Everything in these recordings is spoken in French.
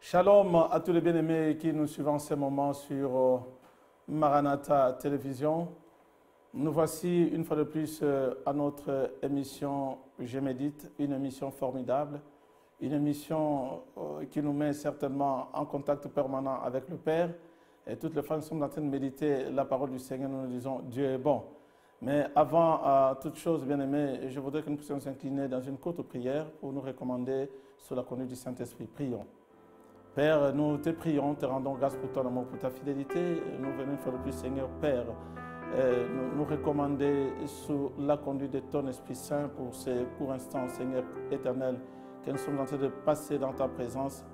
Shalom à tous les bien-aimés qui nous suivent en ce moment sur Maranatha Télévision. Nous voici une fois de plus à notre émission Je médite, une émission formidable, une émission qui nous met certainement en contact permanent avec le Père. Et toutes les fois, nous sommes en train de méditer la parole du Seigneur, nous nous disons Dieu est bon. Mais avant toute chose, bien-aimés, je voudrais que nous puissions nous incliner dans une courte prière pour nous recommander sous la conduite du Saint-Esprit. Prions. Père, nous te prions, te rendons grâce pour ton amour, pour ta fidélité. Nous venons une fois de plus, Seigneur, Père, nous recommander sous la conduite de ton Esprit Saint pour ces courts instants, Seigneur éternel, que nous sommes en train de passer dans ta présence.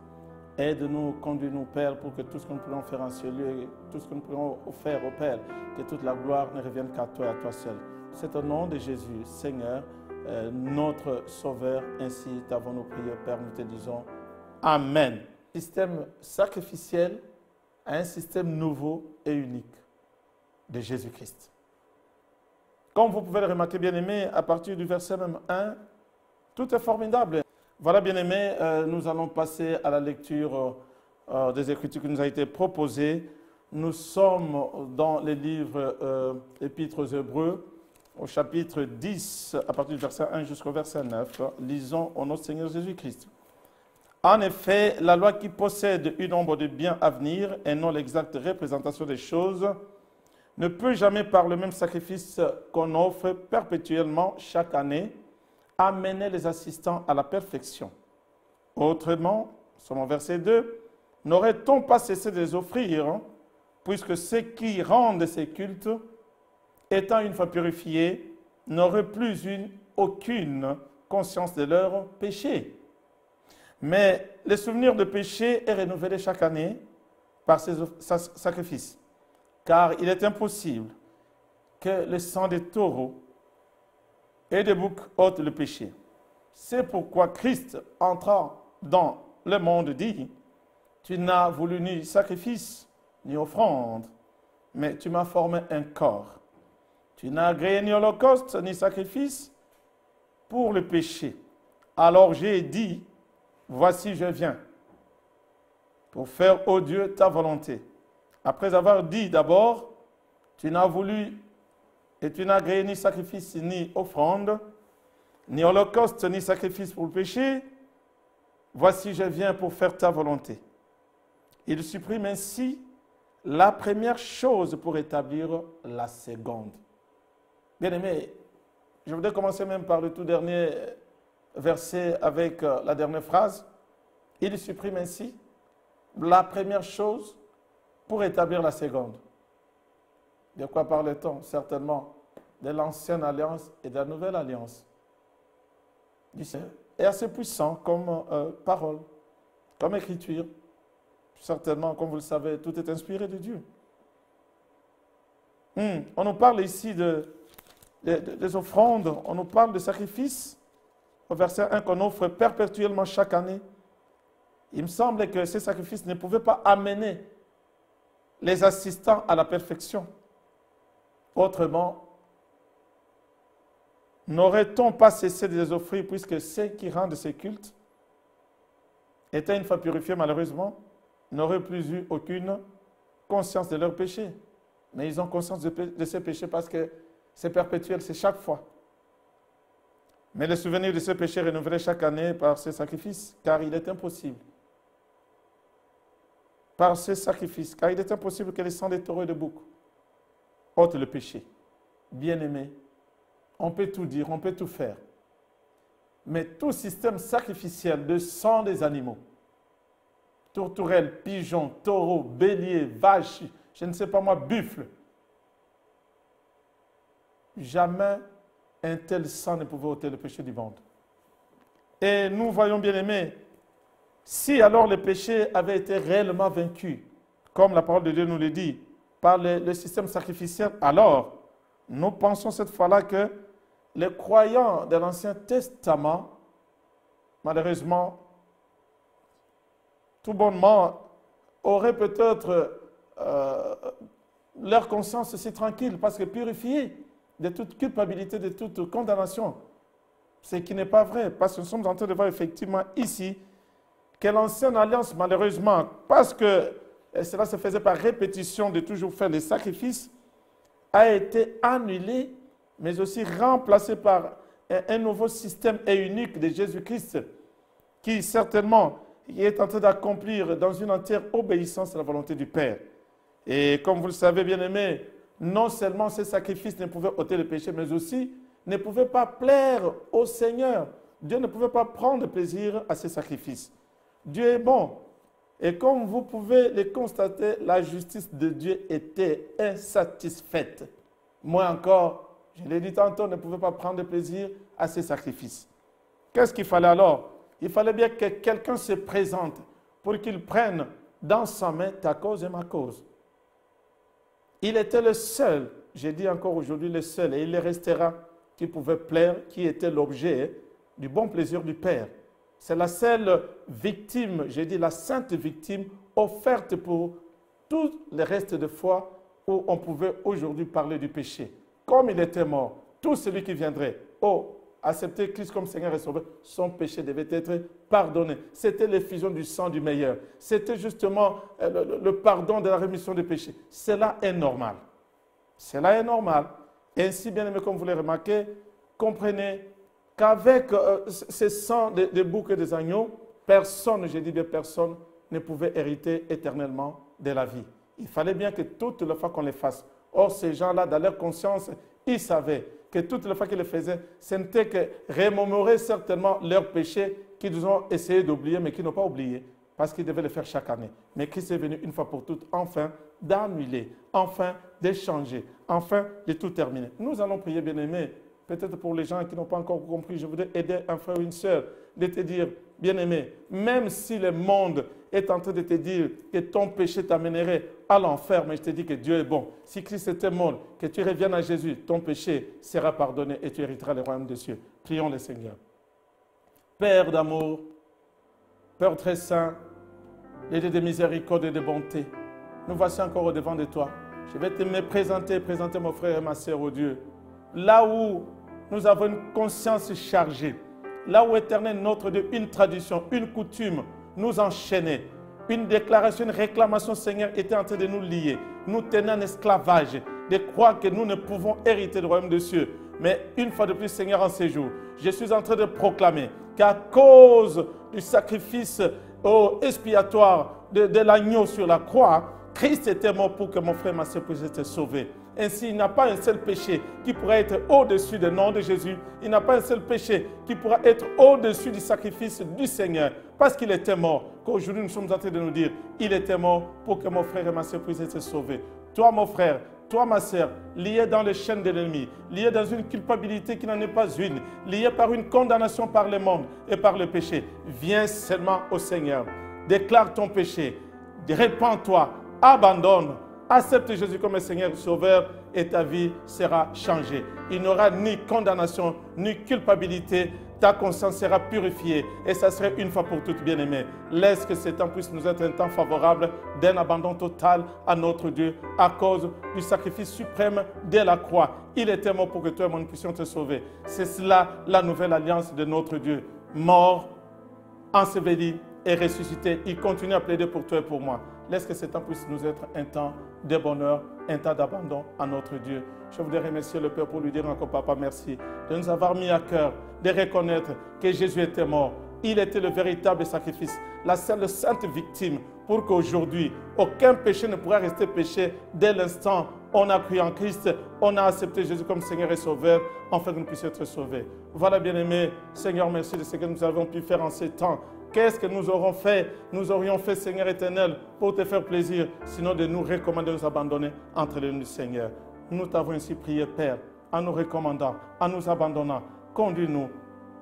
Aide-nous, conduis-nous, Père, pour que tout ce que nous pouvons faire en ce lieu, tout ce que nous pouvons faire au Père, que toute la gloire ne revienne qu'à toi et à toi seul. C'est au nom de Jésus, Seigneur, notre Sauveur, ainsi t'avons-nous prié, Père, nous te disons Amen. Système sacrificiel à un système nouveau et unique de Jésus-Christ. Comme vous pouvez le remarquer, bien-aimés, à partir du verset même 1, tout est formidable. Voilà, bien-aimés, nous allons passer à la lecture des Écritures qui nous a été proposée. Nous sommes dans les livres Épîtres aux Hébreux, au chapitre 10, à partir du verset 1 jusqu'au verset 9. Lisons au nom de Seigneur Jésus-Christ. En effet, la loi qui possède une ombre de bien à venir et non l'exacte représentation des choses ne peut jamais, par le même sacrifice qu'on offre perpétuellement chaque année, amener les assistants à la perfection. Autrement, selon verset 2, n'aurait-on pas cessé de les offrir, puisque ceux qui rendent ces cultes, étant une fois purifiés, n'auraient plus aucune conscience de leurs péchés. Mais le souvenir de péché est renouvelé chaque année par ces sacrifices, car il est impossible que le sang des taureaux et des boucs ôte le péché. C'est pourquoi Christ, entrant dans le monde, dit « Tu n'as voulu ni sacrifice, ni offrande, mais tu m'as formé un corps. Tu n'as agréé ni holocauste, ni sacrifice pour le péché. Alors j'ai dit, voici je viens, pour faire, ô Dieu, ta volonté. » Après avoir dit d'abord, tu n'as voulu et tu n'as agréé ni sacrifice, ni offrande, ni holocauste, ni sacrifice pour le péché, voici je viens pour faire ta volonté. Il supprime ainsi la première chose pour établir la seconde. Bien-aimés, je voudrais commencer même par le tout dernier verset avec la dernière phrase. Il supprime ainsi la première chose pour établir la seconde. De quoi parle-t-on? Certainement de l'ancienne alliance et de la nouvelle alliance. C'est assez puissant comme parole, comme écriture. Certainement, comme vous le savez, tout est inspiré de Dieu. On nous parle ici des offrandes, on nous parle de sacrifices, au verset 1 qu'on offre perpétuellement chaque année. Il me semble que ces sacrifices ne pouvaient pas amener les assistants à la perfection. Autrement, n'aurait-on pas cessé de les offrir puisque ceux qui rendent ces cultes, étant une fois purifiés malheureusement, n'auraient plus eu aucune conscience de leurs péchés. Mais ils ont conscience de ces péchés parce que c'est perpétuel, c'est chaque fois. Mais le souvenir de ce péché renouvelé chaque année par ces sacrifices, car il est impossible. Par ces sacrifices, car il est impossible que les sangs des taureaux et des boucs ôtent le péché. Bien-aimés, on peut tout dire, on peut tout faire. Mais tout système sacrificiel de sang des animaux, tourterelles, pigeons, taureaux, béliers, vaches, je ne sais pas moi, buffles, jamais un tel sang ne pouvait ôter le péché du monde. Et nous voyons, bien-aimés, si alors le péché avait été réellement vaincu, comme la parole de Dieu nous le dit, par le système sacrificiel, alors nous pensons cette fois-là que les croyants de l'Ancien Testament, malheureusement, tout bonnement, auraient peut-être leur conscience aussi tranquille, parce que purifiés de toute culpabilité, de toute condamnation. Ce qui n'est pas vrai, parce que nous sommes en train de voir effectivement ici que l'ancienne alliance, malheureusement, parce que cela se faisait par répétition de toujours faire les sacrifices, a été annulée, mais aussi remplacée par un nouveau système et unique de Jésus-Christ, qui certainement est en train d'accomplir dans une entière obéissance à la volonté du Père. Et comme vous le savez, bien-aimés, non seulement ces sacrifices ne pouvaient ôter le péché, mais aussi ne pouvaient pas plaire au Seigneur. Dieu ne pouvait pas prendre plaisir à ces sacrifices. Dieu est bon. Et comme vous pouvez le constater, la justice de Dieu était insatisfaite. Moi encore, je l'ai dit tantôt, ne pouvais pas prendre plaisir à ces sacrifices. Qu'est-ce qu'il fallait alors? Il fallait bien que quelqu'un se présente pour qu'il prenne dans sa main ta cause et ma cause. Il était le seul, j'ai dit encore aujourd'hui le seul, et il le restera, qui pouvait plaire, qui était l'objet du bon plaisir du Père. C'est la seule victime, j'ai dit la sainte victime, offerte pour tout le reste de foi où on pouvait aujourd'hui parler du péché. Comme il était mort, tout celui qui viendrait, accepter Christ comme Seigneur et Sauveur, son péché devait être pardonné. C'était l'effusion du sang du meilleur. C'était justement le pardon de la rémission des péchés. Cela est normal. Cela est normal. Ainsi, bien aimé, comme vous l'avez remarqué, comprenez qu'avec ce sang des boucs et des agneaux, personne, je dis bien personne, ne pouvait hériter éternellement de la vie. Il fallait bien que toutes les fois qu'on les fasse. Or, ces gens-là, dans leur conscience, ils savaient que toutes les fois qu'ils le faisaient, ce n'était que remémorer certainement leurs péchés qu'ils ont essayé d'oublier, mais qu'ils n'ont pas oublié, parce qu'ils devaient le faire chaque année. Mais Christ est venu une fois pour toutes, enfin, d'annuler, enfin, d'échanger, enfin, de tout terminer. Nous allons prier, bien-aimés, peut-être pour les gens qui n'ont pas encore compris, je voudrais aider un frère ou une sœur, de te dire, bien-aimé, même si le monde est en train de te dire que ton péché t'amènerait à l'enfer, mais je te dis que Dieu est bon. Si Christ était mort, que tu reviennes à Jésus, ton péché sera pardonné et tu hériteras le royaume des cieux. Prions le Seigneur. Père d'amour, Père très saint, et de miséricorde et de bonté, nous voici encore au devant de toi. Je vais te me présenter mon frère et ma sœur, au Dieu. Là où nous avons une conscience chargée, là où, Éternel, notre Dieu, une tradition, une coutume nous enchaînait, une déclaration, une réclamation, Seigneur, était en train de nous lier, nous tenant en esclavage, de croire que nous ne pouvons hériter du royaume des cieux. Mais une fois de plus, Seigneur, en ces jours, je suis en train de proclamer qu'à cause du sacrifice expiatoire de l'agneau sur la croix, Christ était mort pour que mon frère et ma sœur puissent être sauvés. Ainsi, il n'y a pas un seul péché qui pourra être au-dessus du nom de Jésus. Il n'y a pas un seul péché qui pourra être au-dessus du sacrifice du Seigneur. Parce qu'il était mort, qu'aujourd'hui nous sommes en train de nous dire, il était mort pour que mon frère et ma sœur puissent être sauvés. Toi, mon frère, toi, ma sœur, lié dans les chaînes de l'ennemi, lié dans une culpabilité qui n'en est pas une, lié par une condamnation par le monde et par le péché, viens seulement au Seigneur. Déclare ton péché, répands-toi, abandonne. Accepte Jésus comme Seigneur et Sauveur et ta vie sera changée. Il n'y aura ni condamnation, ni culpabilité. Ta conscience sera purifiée et ça serait une fois pour toutes, bien-aimés. Laisse que ce temps puisse nous être un temps favorable d'un abandon total à notre Dieu à cause du sacrifice suprême de la croix. Il était mort pour que toi et moi nous puissions te sauver. C'est cela la nouvelle alliance de notre Dieu. Mort, enseveli et ressuscité. Il continue à plaider pour toi et pour moi. Laisse que ce temps puisse nous être un temps de bonheur, un temps d'abandon à notre Dieu. Je voudrais remercier le Père pour lui dire encore, Papa, merci de nous avoir mis à cœur, de reconnaître que Jésus était mort. Il était le véritable sacrifice, la seule sainte victime pour qu'aujourd'hui, aucun péché ne pourra rester péché dès l'instant où on a cru en Christ, on a accepté Jésus comme Seigneur et Sauveur, afin que nous puissions être sauvés. Voilà, bien-aimés, Seigneur, merci de ce que nous avons pu faire en ces temps. Qu'est-ce que nous aurions fait, Seigneur éternel, pour te faire plaisir, sinon de nous recommander de nous abandonner entre les mains du Seigneur. Nous t'avons ainsi prié, Père, en nous recommandant, en nous abandonnant. Conduis-nous,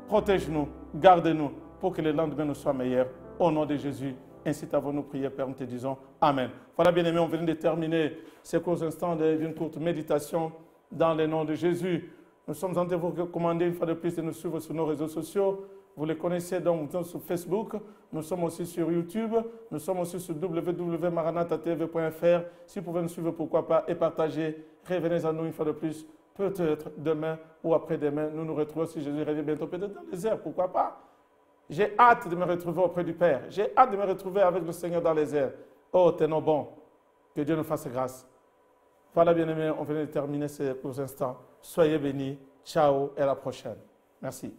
protège-nous, garde-nous, pour que le lendemain nous soit meilleur. Au nom de Jésus, ainsi t'avons-nous prié, Père, nous te disons Amen. Voilà, bien-aimés, on vient de terminer ces courts instants d'une courte méditation dans le nom de Jésus. Nous sommes en train de vous recommander une fois de plus de nous suivre sur nos réseaux sociaux. Vous les connaissez donc sur Facebook. Nous sommes aussi sur YouTube. Nous sommes aussi sur www.maranatatv.fr. Si vous pouvez nous suivre, pourquoi pas, et partager. Revenez à nous une fois de plus. Peut-être demain ou après-demain, nous nous retrouvons si Jésus revient bientôt, peut-être dans les airs, pourquoi pas. J'ai hâte de me retrouver auprès du Père. J'ai hâte de me retrouver avec le Seigneur dans les airs. Oh, tenons bon. Que Dieu nous fasse grâce. Voilà, bien-aimés, on vient de terminer ces courts instants. Soyez bénis. Ciao et à la prochaine. Merci.